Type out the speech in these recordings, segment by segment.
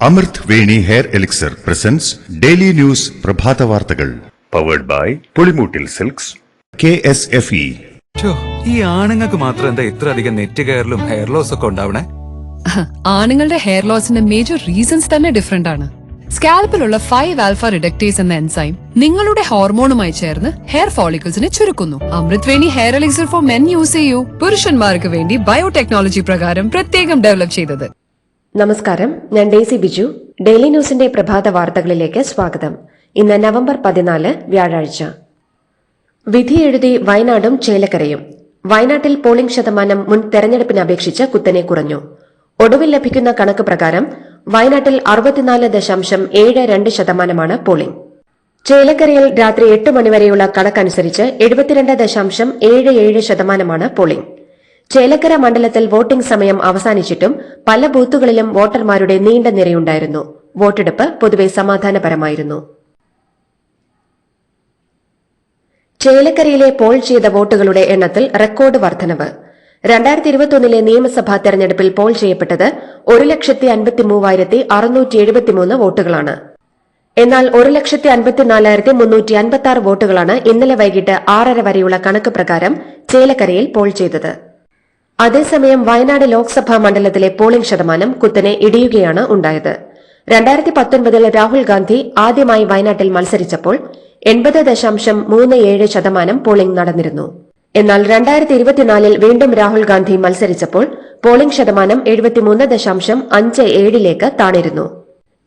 അമൃത് Veni hair elixir presents daily news പ്രഭാത വാർത്തകൾ powered by Pulimoottil silks KSFE. ഈ ആണുങ്ങൾക്ക് മാത്രം എന്താ ഇത്ര അധികം നെറ്റ് കെയറിലും ഹെയർ ലോസ് ഒക്കെ ഉണ്ടാവണേ? ആണുങ്ങളുടെ ഹെയർ ലോസിന്റെ മേജർ റീസൺസ് തന്നെ ഡിഫറെന്റ് ആണ്. സ്കാൽപ്പിലുള്ള 5-ആൽഫ റിഡക്ടേസ് എന്ന എൻസൈം നിങ്ങളുടെ ഹോർമോണുമായി ചേർന്ന് ഹെയർ ഫോളിക്കിൾസിനെ ചുരുക്കുന്നു. Amrut Veni hair elixir for men use ചെയ്യൂ. പുരുഷന്മാർക്ക് വേണ്ടി ബയോടെക്നോളജി പ്രകാരം പ്രത്യേകം ഡെവലപ്പ് ചെയ്തത്. നമസ്കാരം, ഞാൻ ഡേസി ബിജു. ഡെയിലി ന്യൂസിന്റെ പ്രഭാത വാർത്തകളിലേക്ക് സ്വാഗതം. ഇന്ന് നവംബർ 14 വ്യാഴാഴ്ച. വിധി എഴുതി വയനാടും ചേലക്കരയും. വയനാട്ടിൽ പോളിംഗ് ശതമാനം മുൻ തെരഞ്ഞെടുപ്പിന് അപേക്ഷിച്ച് കുത്തനെ കുറഞ്ഞു. ഒടുവിൽ ലഭിക്കുന്ന കണക്ക് പ്രകാരം വയനാട്ടിൽ 64.72% പോളിംഗ്. ചേലക്കരയിൽ രാത്രി 8 മണിവരെയുള്ള കണക്കനുസരിച്ച് 72.77% പോളിംഗ്. ചേലക്കര മണ്ഡലത്തിൽ വോട്ടിംഗ് സമയം അവസാനിച്ചിട്ടും പല ബൂത്തുകളിലും വോട്ടർമാരുടെ നീണ്ട നിരയുണ്ടായിരുന്നു. വോട്ടെടുപ്പ് പൊതുവെ സമാധാനപരമായിരുന്നു. ചേലക്കരയിലെ പോൾ ചെയ്ത വോട്ടുകളുടെ എണ്ണത്തിൽ റെക്കോർഡ് വർധനവ്. 2021 നിയമസഭാ തെരഞ്ഞെടുപ്പിൽ പോൾ ചെയ്യപ്പെട്ടത് 1,53,673 വോട്ടുകളാണ്. എന്നാൽ 1,54,356 വോട്ടുകളാണ് ഇന്നലെ വൈകിട്ട് 6:30 വരെയുള്ള കണക്ക് പ്രകാരം ചേലക്കരയിൽ പോൾ ചെയ്തത്. അതേസമയം വയനാട് ലോക്സഭാ മണ്ഡലത്തിലെ പോളിംഗ് ശതമാനം കുത്തനെ ഇടിയുകയാണ് ഉണ്ടായത്. 2019 രാഹുൽ ഗാന്ധി ആദ്യമായി വയനാട്ടിൽ മത്സരിച്ചപ്പോൾ 80.37% പോളിംഗ് നടന്നിരുന്നു. എന്നാൽ 2024 വീണ്ടും രാഹുൽ ഗാന്ധി മത്സരിച്ചപ്പോൾ പോളിംഗ് ശതമാനം 73.57 താണിരുന്നു.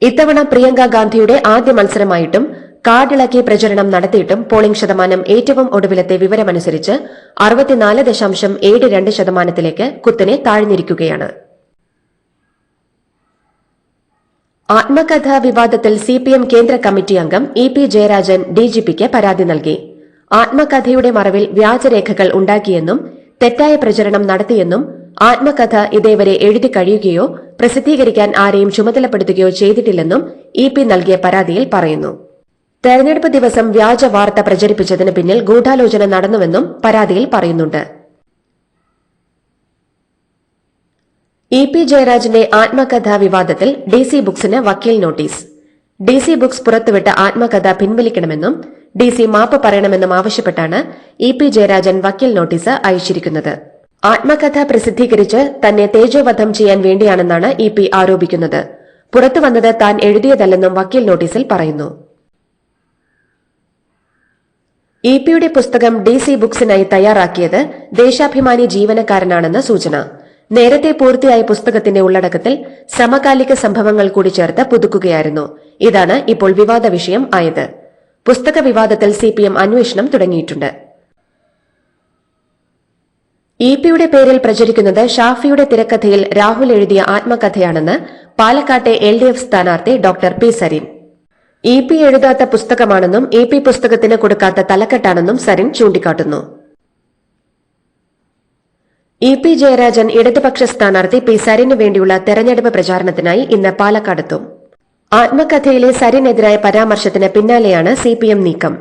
ഇത്തവണ പ്രിയങ്ക ഗാന്ധിയുടെ ആദ്യ മത്സരമായിട്ടും കാർഡിളക്കി പ്രചരണം നടത്തിയിട്ടും പോളിംഗ് ശതമാനം ഏറ്റവും ഒടുവിലത്തെ വിവരമനുസരിച്ച് 64.72% കുത്തനെ താഴ്ന്നിരിക്കുകയാണ്. ആത്മകഥാ വിവാദത്തിൽ CPM കേന്ദ്ര കമ്മിറ്റി അംഗം EP ജയരാജൻ DGPക്ക് പരാതി നൽകി. ആത്മകഥയുടെ മറവിൽ വ്യാജരേഖകൾ ഉണ്ടാക്കിയെന്നും തെറ്റായ പ്രചരണം നടത്തിയെന്നും ആത്മകഥ ഇതേവരെ എഴുതി കഴിയുകയോ പ്രസിദ്ധീകരിക്കാൻ ആരെയും ചുമതലപ്പെടുത്തുകയോ ചെയ്തിട്ടില്ലെന്നും EP നൽകിയ പരാതിയിൽ പറയുന്നു. തെരഞ്ഞെടുപ്പ് ദിവസം വ്യാജ വാർത്ത പ്രചരിപ്പിച്ചതിന് പിന്നിൽ ഗൂഢാലോചന നടന്നുവെന്നും പരാതിയിൽ പറയുന്നുണ്ട്. EP ജയരാജന്റെ ആത്മകഥാ വിവാദത്തിൽ DC ബുക്സിന് വക്കീൽ നോട്ടീസ്. DC ബുക്സ് പുറത്തുവിട്ട ആത്മകഥ പിൻവലിക്കണമെന്നും DC മാപ്പ് പറയണമെന്നും ആവശ്യപ്പെട്ടാണ് EP ജയരാജൻ വക്കീൽ നോട്ടീസ് അയച്ചിരിക്കുന്നത്. ആത്മകഥ പ്രസിദ്ധീകരിച്ച് തന്നെ തേജോവധം ചെയ്യാൻ വേണ്ടിയാണെന്നാണ് EP ആരോപിക്കുന്നത്. പുറത്തുവന്നത് താൻ എഴുതിയതല്ലെന്നും വക്കീൽ നോട്ടീസിൽ പറയുന്നു. EPയുടെ പുസ്തകം DC ബുക്സിനായി തയ്യാറാക്കിയത് ദേശാഭിമാനി ജീവനക്കാരനാണെന്ന് സൂചന. നേരത്തെ പൂർത്തിയായ പുസ്തകത്തിന്റെ ഉള്ളടക്കത്തിൽ സമകാലിക സംഭവങ്ങൾ കൂടി ചേർത്ത് പുതുക്കുകയായിരുന്നു. ഇതാണ് ഇപ്പോൾ വിവാദ വിഷയം ആയത്. പുസ്തക വിവാദത്തിൽ CPM അന്വേഷണം തുടങ്ങിയിട്ടുണ്ട്. EPയുടെ പേരിൽ പ്രചരിക്കുന്നത് ഷാഫിയുടെ തിരക്കഥയിൽ രാഹുൽ എഴുതിയ ആത്മകഥയാണെന്ന് പാലക്കാട്ടെ LDF സ്ഥാനാർത്ഥി doctor P. Sarin. EP എഴുതാത്ത പുസ്തകമാണെന്നും EP പുസ്തകത്തിന് കൊടുക്കാത്ത തലക്കെട്ടാണെന്നും സരിൻ ചൂണ്ടിക്കാട്ടുന്നു. EP ജയരാജൻ ഇടതുപക്ഷ സ്ഥാനാർത്ഥി P. സരിന് വേണ്ടിയുള്ള തെരഞ്ഞെടുപ്പ് പ്രചാരണത്തിനായി ഇന്ന് പാലക്കാടെത്തും. ആത്മകഥയിലെ സരിനെതിരായ പരാമർശത്തിന് പിന്നാലെയാണ് CPM നീക്കം.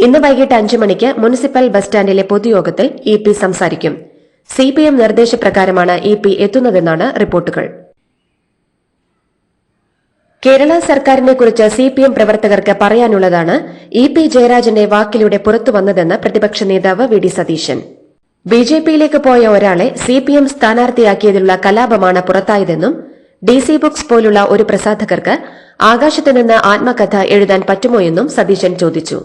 ഇന്ന് വൈകിട്ട് 5 മണിക്ക് മുനിസിപ്പൽ ബസ് സ്റ്റാൻഡിലെ പൊതുയോഗത്തിൽ EP സംസാരിക്കും. CPM നിർദ്ദേശപ്രകാരമാണ് EP എത്തുന്നതെന്നാണ് റിപ്പോർട്ടുകൾ. കേരള സർക്കാരിനെക്കുറിച്ച് CPM പ്രവർത്തകർക്ക് പറയാനുള്ളതാണ് EP ജയരാജന്റെ വാക്കിലൂടെ പുറത്തുവന്നതെന്ന് പ്രതിപക്ഷ നേതാവ് VD സതീശൻ. BJPയിലേക്ക് പോയ ഒരാളെ CPM സ്ഥാനാർത്ഥിയാക്കിയതിലുള്ള കലാപമാണ് പുറത്തായതെന്നും DC ബുക്സ് പോലുള്ള ഒരു പ്രസാധകർക്ക് ആകാശത്തുനിന്ന് ആത്മകഥ എഴുതാൻ പറ്റുമോയെന്നും സതീശൻ ചോദിച്ചു.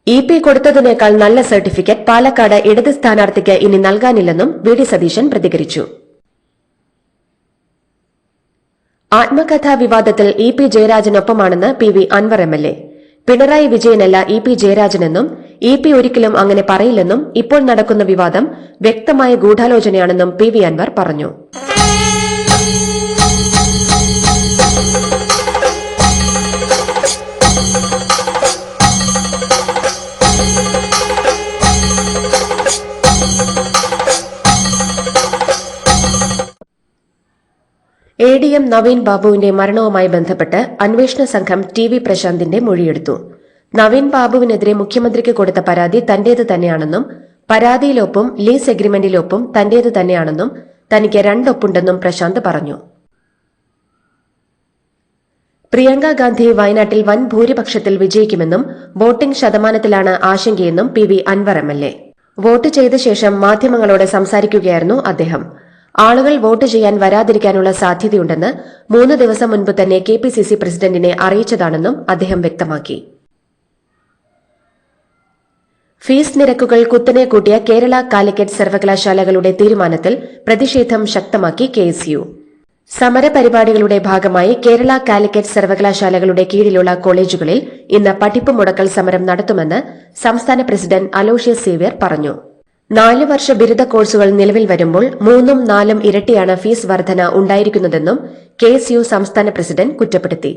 EP കൊടുത്തതിനേക്കാൾ നല്ല സർട്ടിഫിക്കറ്റ് പാലക്കാട് ഇടത് സ്ഥാനാർത്ഥിക്ക് ഇനി നൽകാനില്ലെന്നും VD സതീശൻ പ്രതികരിച്ചു. ആത്മകഥാ വിവാദത്തിൽ EP ജയരാജനൊപ്പമാണെന്ന് PV Anwar MLA. Pinarayi വിജയനല്ല EP ജയരാജനെന്നും EP ഒരിക്കലും അങ്ങനെ പറയില്ലെന്നും ഇപ്പോൾ നടക്കുന്ന വിവാദം വ്യക്തമായ ഗൂഢാലോചനയാണെന്നും PV അൻവർ പറഞ്ഞു. ADM നവീൻ ബാബുവിന്റെ മരണവുമായി ബന്ധപ്പെട്ട് അന്വേഷണ സംഘം TV പ്രശാന്തിന്റെ മൊഴിയെടുത്തു. നവീൻ ബാബുവിനെതിരെ മുഖ്യമന്ത്രിക്ക് കൊടുത്ത പരാതി തന്റേത് തന്നെയാണെന്നും പരാതിയിലൊപ്പം ലീസ് എഗ്രിമെന്റിലൊപ്പം തന്റേത് തന്നെയാണെന്നും തനിക്ക് 2 ഒപ്പുണ്ടെന്നും പ്രശാന്ത് പറഞ്ഞു. പ്രിയങ്ക ഗാന്ധി വയനാട്ടിൽ വൻ ഭൂരിപക്ഷത്തിൽ വിജയിക്കുമെന്നും വോട്ടിംഗ് ശതമാനത്തിലാണ് ആശങ്കയെന്നും P V Anvar MLA. Vote ചെയ്ത ശേഷം മാധ്യമങ്ങളോട് സംസാരിക്കുകയായിരുന്നു അദ്ദേഹം. ആളുകൾ വോട്ട് ചെയ്യാൻ വരാതിരിക്കാനുള്ള സാധ്യതയുണ്ടെന്ന് 3 ദിവസം മുൻപ് തന്നെ കെപിസിസി പ്രസിഡന്റിനെ അറിയിച്ചതാണെന്നും അദ്ദേഹം വ്യക്തമാക്കി. ഫീസ് നിരക്കുകൾ കുത്തനെ കൂട്ടിയ കേരള കാലിക്കറ്റ് സർവകലാശാലകളുടെ തീരുമാനത്തിൽ പ്രതിഷേധം ശക്തമാക്കി കെഎസ്യു. സമരപരിപാടികളുടെ ഭാഗമായി കേരള കാലിക്കറ്റ് സർവകലാശാലകളുടെ കീഴിലുള്ള കോളേജുകളിൽ ഇന്ന് പഠിപ്പ് മുടക്കൽ സമരം നടത്തുമെന്ന് സംസ്ഥാന പ്രസിഡന്റ് അലോഷ്യസ് സേവ്യർ പറഞ്ഞു. 4 വർഷ ബിരുദ കോഴ്സുകൾ നിലവിൽ വരുമ്പോൾ 3ഉം 4ഉം ഇരട്ടിയാണ് ഫീസ് വർധന ഉണ്ടായിരിക്കുന്നതെന്നും കെഎസ്യു സംസ്ഥാന പ്രസിഡന്റ് കുറ്റപ്പെടുത്തി.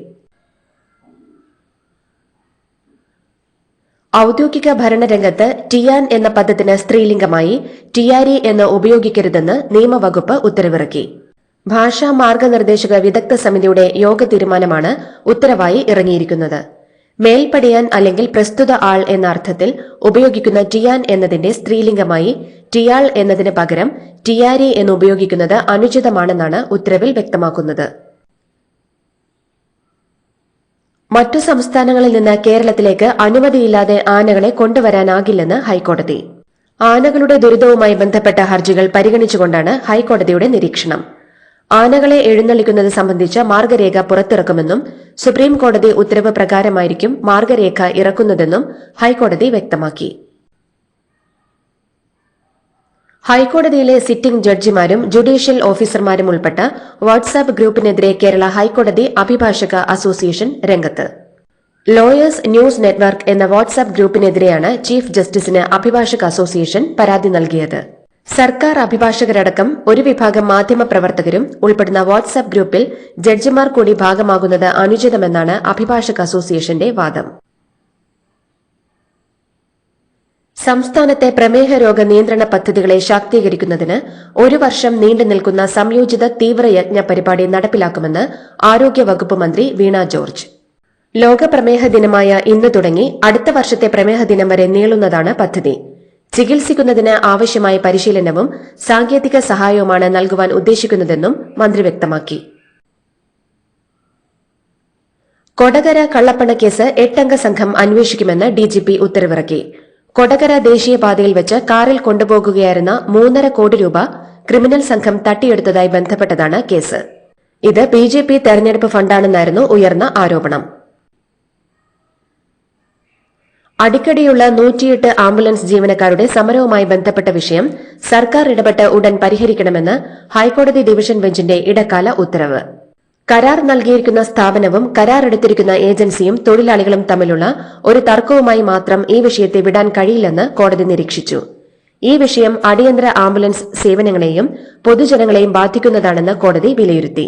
ഔദ്യോഗിക ഭരണരംഗത്ത് ടിയാൻ എന്ന പദത്തിന് സ്ത്രീലിംഗമായി ടിയാരി എന്ന് ഉപയോഗിക്കരുതെന്ന് നിയമവകുപ്പ് ഉത്തരവിറക്കി. ഭാഷാ മാർഗനിർദ്ദേശക വിദഗ്ധ സമിതിയുടെ യോഗ തീരുമാനമാണ് ഉത്തരവായി ഇറങ്ങിയിരിക്കുന്നത്. മേൽപ്പടിയാൻ അല്ലെങ്കിൽ പ്രസ്തുത ആൾ എന്ന അർത്ഥത്തിൽ ഉപയോഗിക്കുന്ന ടിയാൻ എന്നതിന്റെ സ്ത്രീലിംഗമായി ടിയാൾ എന്നതിന് പകരം ടിയാരി എന്ന് ഉപയോഗിക്കുന്നത് അനുചിതമാണെന്നാണ് ഉത്തരവിൽ വ്യക്തമാക്കുന്നത്. മറ്റു സംസ്ഥാനങ്ങളിൽ നിന്ന് കേരളത്തിലേക്ക് അനുമതിയില്ലാതെ ആനകളെ കൊണ്ടുവരാനാകില്ലെന്ന് ഹൈക്കോടതി. ആനകളുടെ ദുരിതവുമായി ബന്ധപ്പെട്ട ഹർജികൾ പരിഗണിച്ചുകൊണ്ടാണ് ഹൈക്കോടതിയുടെ നിരീക്ഷണം. ആനകളെ എഴുന്നള്ളിക്കുന്നത് സംബന്ധിച്ച മാർഗരേഖ പുറത്തിറക്കുമെന്നും സുപ്രീം കോടതി ഉത്തരവ് പ്രകാരമായിരിക്കും മാർഗരേഖ ഇറക്കുന്നതെന്നും ഹൈക്കോടതി വ്യക്തമാക്കി. ഹൈക്കോടതിയിലെ സിറ്റിംഗ് ജഡ്ജിമാരും ജുഡീഷ്യൽ ഓഫീസർമാരും ഉൾപ്പെട്ട വാട്സാപ്പ് ഗ്രൂപ്പിനെതിരെ കേരള ഹൈക്കോടതി അഭിഭാഷക അസോസിയേഷൻ രംഗത്ത്. ലോയേഴ്സ് ന്യൂസ് നെറ്റ്വർക്ക് എന്ന വാട്സാപ്പ് ഗ്രൂപ്പിനെതിരെയാണ് ചീഫ് ജസ്റ്റിസിന് അഭിഭാഷക അസോസിയേഷൻ പരാതി നൽകിയത്. സർക്കാർ അഭിഭാഷകരടക്കം ഒരു വിഭാഗം മാധ്യമപ്രവർത്തകരും ഉൾപ്പെടുന്ന വാട്സാപ്പ് ഗ്രൂപ്പിൽ ജഡ്ജിമാർ കൂടി ഭാഗമാകുന്നത് അനുചിതമെന്നാണ് അഭിഭാഷക അസോസിയേഷന്റെ വാദം. സംസ്ഥാനത്തെ പ്രമേഹ രോഗ നിയന്ത്രണ പദ്ധതികളെ ശാക്തീകരിക്കുന്നതിന് 1 വർഷം നീണ്ടുനിൽക്കുന്ന സംയോജിത തീവ്രയജ്ഞ പരിപാടി നടപ്പിലാക്കുമെന്ന് ആരോഗ്യവകുപ്പ് മന്ത്രി വീണ ജോർജ്. ലോക പ്രമേഹ ദിനമായ ഇന്ന് തുടങ്ങി അടുത്ത വർഷത്തെ പ്രമേഹ ദിനം വരെ നീളുന്നതാണ് പദ്ധതി. ചികിത്സിക്കുന്നതിന് ആവശ്യമായ പരിശീലനവും സാങ്കേതിക സഹായവുമാണ് നൽകുവാൻ ഉദ്ദേശിക്കുന്നതെന്നും മന്ത്രി വ്യക്തമാക്കി. കൊടകര കള്ളപ്പണ കേസ് 8-അംഗ സംഘം അന്വേഷിക്കുമെന്ന് ഡിജിപി ഉത്തരവിറക്കി. കൊടകര ദേശീയപാതയിൽ വെച്ച് കാറിൽ കൊണ്ടുപോകുകയായിരുന്ന 3.5 കോടി രൂപ ക്രിമിനൽ സംഘം തട്ടിയെടുത്തതായി ബന്ധപ്പെട്ടതാണ് കേസ്. ഇത് ബിജെപി തെരഞ്ഞെടുപ്പ് ഫണ്ടാണെന്നായിരുന്നു ഉയർന്ന ആരോപണം. അടിക്കടിയുള്ള 108 ആംബുലൻസ് ജീവനക്കാരുടെ സമരവുമായി ബന്ധപ്പെട്ട വിഷയം സർക്കാർ ഇടപെട്ട് ഉടൻ പരിഹരിക്കണമെന്ന് ഹൈക്കോടതി ഡിവിഷൻ ബെഞ്ചിന്റെ ഇടക്കാല ഉത്തരവ്. കരാർ നൽകിയിരിക്കുന്ന സ്ഥാപനവും കരാർ എടുത്തിരിക്കുന്ന ഏജൻസിയും തൊഴിലാളികളും തമ്മിലുള്ള ഒരു തർക്കവുമായി മാത്രം ഈ വിഷയത്തെ വിടാൻ കഴിയില്ലെന്ന് കോടതി നിരീക്ഷിച്ചു. ഈ വിഷയം അടിയന്തര ആംബുലൻസ് സേവനങ്ങളെയും പൊതുജനങ്ങളെയും ബാധിക്കുന്നതാണെന്ന് കോടതി വിലയിരുത്തി.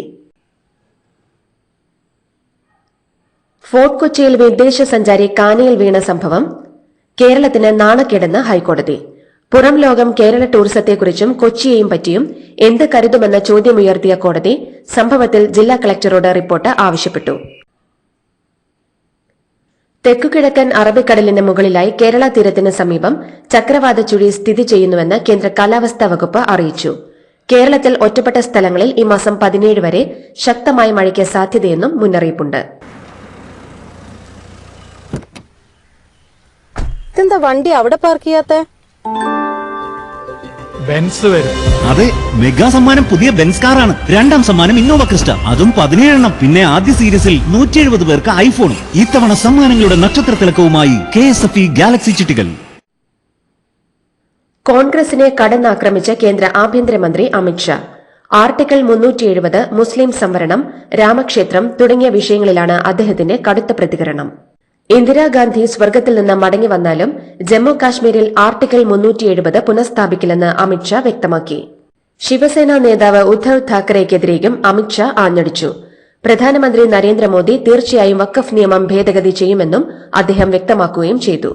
ഫോർട്ട് കൊച്ചിയിൽ വിദേശ സഞ്ചാരി കാനയിൽ വീണ സംഭവം കേരളത്തിന് നാണക്കേടെന്ന് ഹൈക്കോടതി. പുറം ലോകം കേരള ടൂറിസത്തെക്കുറിച്ചും കൊച്ചിയെയും പറ്റിയും എന്ത് കരുതുമെന്ന ചോദ്യമുയർത്തിയ കോടതി സംഭവത്തിൽ ജില്ലാ കളക്ടറോട് റിപ്പോർട്ട് ആവശ്യപ്പെട്ടു. തെക്കുകിഴക്കൻ അറബിക്കടലിന് മുകളിലായി കേരള തീരത്തിന് സമീപം ചക്രവാത ചുഴി സ്ഥിതി ചെയ്യുന്നുവെന്ന് കേന്ദ്ര കാലാവസ്ഥാ വകുപ്പ് അറിയിച്ചു. കേരളത്തിൽ ഒറ്റപ്പെട്ട സ്ഥലങ്ങളിൽ ഈ മാസം 17 വരെ ശക്തമായ മഴയ്ക്ക് സാധ്യതയെന്നും മുന്നറിയിപ്പുണ്ട്. എന്താ വണ്ടി അവിടെ പാർക്ക് ചെയ്യാത്ത? ബെൻസ് വരും. അതെ, മെഗാ സമ്മാനം പുതിയ ബെൻസ് കാറാണ്. 2ാം സമ്മാനം ഇന്നോവ ക്രിസ്റ്റ, അതും 17 എണ്ണം. പിന്നെ ആദ്യ സീരീസിൽ 170 പേർക്ക് ഐഫോണും. ഇത്തവണ സമ്മാനങ്ങളുടെ നക്ഷത്ര തിളക്കവുമായി KSFE ഗാലക്സി ചിട്ടികൾ. കോൺഗ്രസിനെ കടന്നാക്രമിച്ച കേന്ദ്ര ആഭ്യന്തരമന്ത്രി അമിത്ഷാ. ആർട്ടിക്കിൾ 370, മുസ്ലിം സംവരണം, രാമക്ഷേത്രം തുടങ്ങിയ വിഷയങ്ങളിലാണ് അദ്ദേഹത്തിന്റെ കടുത്ത പ്രതികരണം. ഇന്ദിരാഗാന്ധി സ്വർഗത്തിൽ നിന്ന് മടങ്ങി വന്നാലും ജമ്മു കാശ്മീരിൽ ആർട്ടിക്കിൾ 370 പുനഃസ്ഥാപിക്കില്ലെന്ന് അമിത്ഷാ വ്യക്തമാക്കി. ശിവസേന നേതാവ് ഉദ്ധവ് താക്കറെക്കെതിരെയും അമിത്ഷാ ആഞ്ഞടിച്ചു. പ്രധാനമന്ത്രി നരേന്ദ്രമോദി തീർച്ചയായും വഖഫ് നിയമം ഭേദഗതി ചെയ്യുമെന്നും അദ്ദേഹം വ്യക്തമാക്കുകയും ചെയ്തു.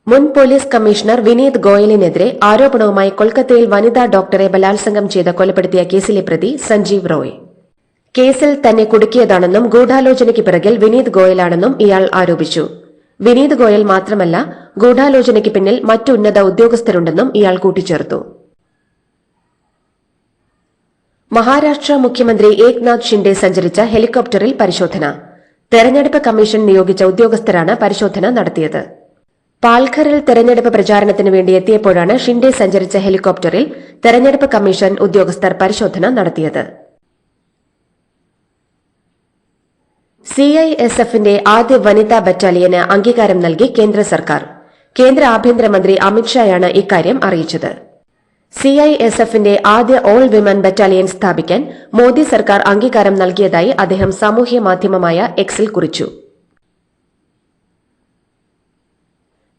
മുൻ പോലീസ് കമ്മീഷണർ വിനീത് ഗോയലിനെതിരെ ആരോപണവുമായി കൊൽക്കത്തയിൽ വനിതാ ഡോക്ടറെ ബലാത്സംഗം ചെയ്ത് കൊലപ്പെടുത്തിയ കേസിലെ പ്രതി സഞ്ജീവ് റോയ്. കേസിൽ തന്നെ കുടുക്കിയതാണെന്നും ഗൂഢാലോചനയ്ക്ക് പിറകിൽ വിനീത് ഗോയലാണെന്നും ഇയാൾ ആരോപിച്ചു. വിനീത് ഗോയൽ മാത്രമല്ല, ഗൂഢാലോചനയ്ക്ക് പിന്നിൽ മറ്റു ഉന്നത ഉദ്യോഗസ്ഥരുണ്ടെന്നും ഇയാൾ കൂട്ടിച്ചേർത്തു. മഹാരാഷ്ട്ര മുഖ്യമന്ത്രി ഏക്നാഥ് ഷിൻഡെ സഞ്ചരിച്ച ഹെലികോപ്റ്ററിൽ പരിശോധന. തെരഞ്ഞെടുപ്പ് കമ്മീഷൻ നിയോഗിച്ച ഉദ്യോഗസ്ഥരാണ് പരിശോധന നടത്തിയത്. പാൽഘറിൽ തെരഞ്ഞെടുപ്പ് പ്രചാരണത്തിന് വേണ്ടി എത്തിയപ്പോഴാണ് ഷിൻഡെ സഞ്ചരിച്ച ഹെലികോപ്റ്ററിൽ തെരഞ്ഞെടുപ്പ് കമ്മീഷൻ ഉദ്യോഗസ്ഥർ പരിശോധന നടത്തിയത്. സിഐഎസ്എഫിന്റെ ആദ്യ വനിതാ ബറ്റാലിയന് അംഗീകാരം നൽകി കേന്ദ്ര സർക്കാർ. കേന്ദ്ര ആഭ്യന്തരമന്ത്രി അമിത്ഷായാണ് ഇക്കാര്യം അറിയിച്ചത്. സിഐഎസ്എഫിന്റെ ആദ്യ ഓൾ വിമൻ ബറ്റാലിയൻ സ്ഥാപിക്കാൻ മോദി സർക്കാർ അംഗീകാരം നൽകിയതായി അദ്ദേഹം സാമൂഹ്യ മാധ്യമമായ എക്സിൽ കുറിച്ചു.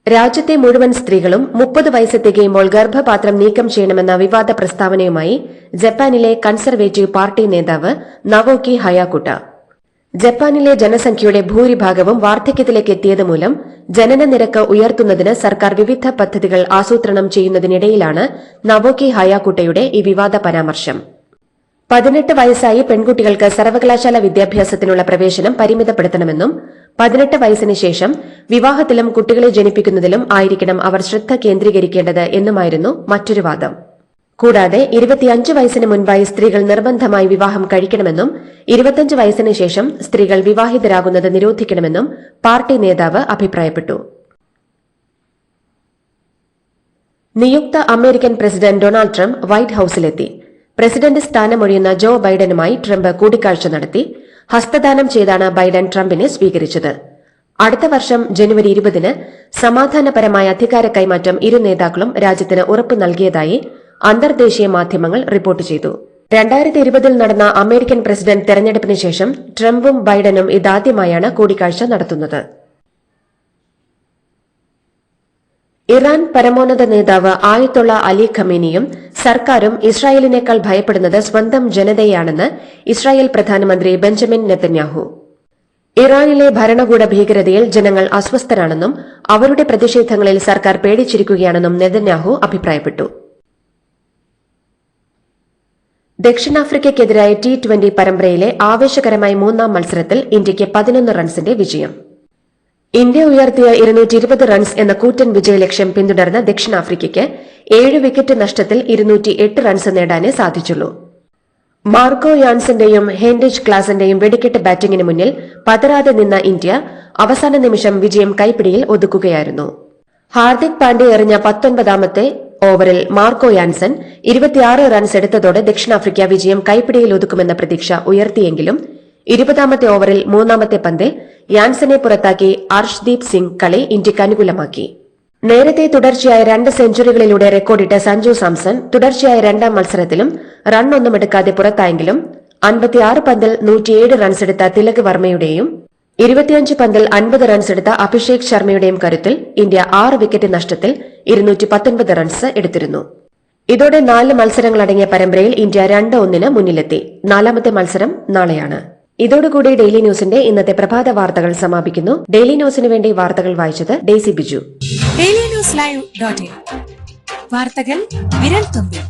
രാജ്യത്തെ മുഴുവൻ സ്ത്രീകളും 30 വയസ്സ് തികയുമ്പോൾ ഗർഭപാത്രം നീക്കം ചെയ്യണമെന്ന വിവാദ പ്രസ്താവനയുമായി ജപ്പാനിലെ കൺസർവേറ്റീവ് പാർട്ടി നേതാവ് നവോക്കി ഹയാകുട്ട. ജപ്പാനിലെ ജനസംഖ്യയുടെ ഭൂരിഭാഗവും വാർദ്ധക്യത്തിലേക്ക് എത്തിയതുമൂലം ജനന നിരക്ക് ഉയർത്തുന്നതിന് സർക്കാർ വിവിധ പദ്ധതികൾ ആസൂത്രണം ചെയ്യുന്നതിനിടയിലാണ് നവോക്കി ഹയാകുട്ടയുടെ ഈ വിവാദ പരാമർശം. 18 വയസ്സായി പെൺകുട്ടികൾക്ക് സർവകലാശാല വിദ്യാഭ്യാസത്തിനുള്ള പ്രവേശനം പരിമിതപ്പെടുത്തണമെന്നും 18 വയസ്സിന് ശേഷം വിവാഹത്തിലും കുട്ടികളെ ജനിപ്പിക്കുന്നതിലും ആയിരിക്കണം അവർ ശ്രദ്ധ കേന്ദ്രീകരിക്കേണ്ടത് എന്നുമായിരുന്നു മറ്റൊരു വാദം. കൂടാതെ 25 വയസ്സിന് മുൻപായി സ്ത്രീകൾ നിർബന്ധമായി വിവാഹം കഴിക്കണമെന്നും 25 വയസ്സിന് ശേഷം സ്ത്രീകൾ വിവാഹിതരാകുന്നത് നിരോധിക്കണമെന്നും പാർട്ടി നേതാവ് അഭിപ്രായപ്പെട്ടു. നിയുക്ത American president Donald Trump white ഹൌസിലെത്തി. പ്രസിഡന്റ് സ്ഥാനമൊഴിയുന്ന ജോ ബൈഡനുമായി ട്രംപ് കൂടിക്കാഴ്ച നടത്തി. ഹസ്തദാനം ചെയ്താണ് ബൈഡൻ ട്രംപിനെ സ്വീകരിച്ചത്. അടുത്ത വർഷം ജനുവരി 20-ന് സമാധാനപരമായ അധികാര കൈമാറ്റം ഇരു നേതാക്കളും രാജ്യത്തിന് ഉറപ്പു നൽകിയതായി അന്തർദേശീയ മാധ്യമങ്ങൾ റിപ്പോർട്ട് ചെയ്തു. 2020-ൽ നടന്ന അമേരിക്കൻ പ്രസിഡന്റ് തെരഞ്ഞെടുപ്പിന് ശേഷം ട്രംപും ബൈഡനും ഇതാദ്യമായാണ് കൂടിക്കാഴ്ച നടത്തുന്നത്. ഇറാൻ പരമോന്നത നേതാവ് ആയത്തുള്ള അലി ഖമേനിയും സർക്കാരും ഇസ്രായേലിനേക്കാൾ ഭയപ്പെടുന്നത് സ്വന്തം ജനതയെയാണെന്ന് ഇസ്രായേൽ പ്രധാനമന്ത്രി ബെഞ്ചമിൻ നെതന്യാഹു. ഇറാനിലെ ഭരണകൂട ഭീകരതയിൽ ജനങ്ങൾ അസ്വസ്ഥരാണെന്നും അവരുടെ പ്രതിഷേധങ്ങളിൽ സർക്കാർ പേടിച്ചിരിക്കുകയാണെന്നും നെതന്യാഹു അഭിപ്രായപ്പെട്ടു. ദക്ഷിണാഫ്രിക്കയ്ക്കെതിരായ T20 പരമ്പരയിലെ ആവേശകരമായ 3ാം മത്സരത്തിൽ ഇന്ത്യയ്ക്ക് 11 റൺസിന്റെ വിജയം. ഇന്ത്യ ഉയർത്തിയ 220 റൺസ് എന്ന കൂറ്റൻ വിജയലക്ഷ്യം പിന്തുടർന്ന ദക്ഷിണാഫ്രിക്കയ്ക്ക് 7 വിക്കറ്റ് നഷ്ടത്തിൽ 208 റൺസ് നേടാനേ സാധിച്ചുള്ളൂ. മാർക്കോ യാൻസന്റെയും ഹെൻറിച്ച് ക്ലാസന്റെയും വെടിക്കെട്ട് ബാറ്റിംഗിന് മുന്നിൽ പതറാതെ നിന്ന ഇന്ത്യ അവസാന നിമിഷം വിജയം കൈപ്പിടിയിൽ ഒതുക്കുകയായിരുന്നു. ഹാർദിക് പാണ്ഡ്യ എറിഞ്ഞ 19ാമത്തെ ഓവറിൽ മാർക്കോ യാൻസൺ 26 റൺസ് എടുത്തതോടെ ദക്ഷിണാഫ്രിക്ക വിജയം കൈപ്പിടിയിൽ ഒതുക്കുമെന്ന പ്രതീക്ഷ ഉയർത്തിയെങ്കിലും 20ാമത്തെ ഓവറിൽ 3ാമത്തെ പന്തിൽ യാൻസനെ പുറത്താക്കി അർഷ്ദീപ് സിംഗ് കളി ഇന്ത്യക്ക് അനുകൂലമാക്കി. നേരത്തെ തുടർച്ചയായ 2 സെഞ്ചുറികളിലൂടെ റെക്കോർഡിട്ട സഞ്ജു സാംസൺ തുടർച്ചയായ 2ാം മത്സരത്തിലും റണ്ണൊന്നും എടുക്കാതെ പുറത്തായെങ്കിലും 56 പന്തിൽ 107 റൺസ് എടുത്ത തിലക് വർമ്മയുടെയും 25 പന്തിൽ 50 റൺസ് എടുത്ത അഭിഷേക് ശർമ്മയുടെയും കരുത്തിൽ ഇന്ത്യ 6 വിക്കറ്റ് നഷ്ടത്തിൽ 219 റൺസ് എടുത്തിരുന്നു. ഇതോടെ 4 മത്സരങ്ങളടങ്ങിയ പരമ്പരയിൽ ഇന്ത്യ 2-1 മുന്നിലെത്തി. 4ാമത്തെ മത്സരം നാളെയാണ്. ഇതോടുകൂടി ഡെയിലി ന്യൂസിന്റെ ഇന്നത്തെ പ്രഭാത വാർത്തകൾ സമാപിക്കുന്നു. ഡെയിലി ന്യൂസിന് വേണ്ടി വാർത്തകൾ വായിച്ചത് ഡെയ്സി ബിജു. ഡെയിലി ന്യൂസ് ലൈവ്.in വാർത്തകൾ വിരൽ തുമ്പിൽ.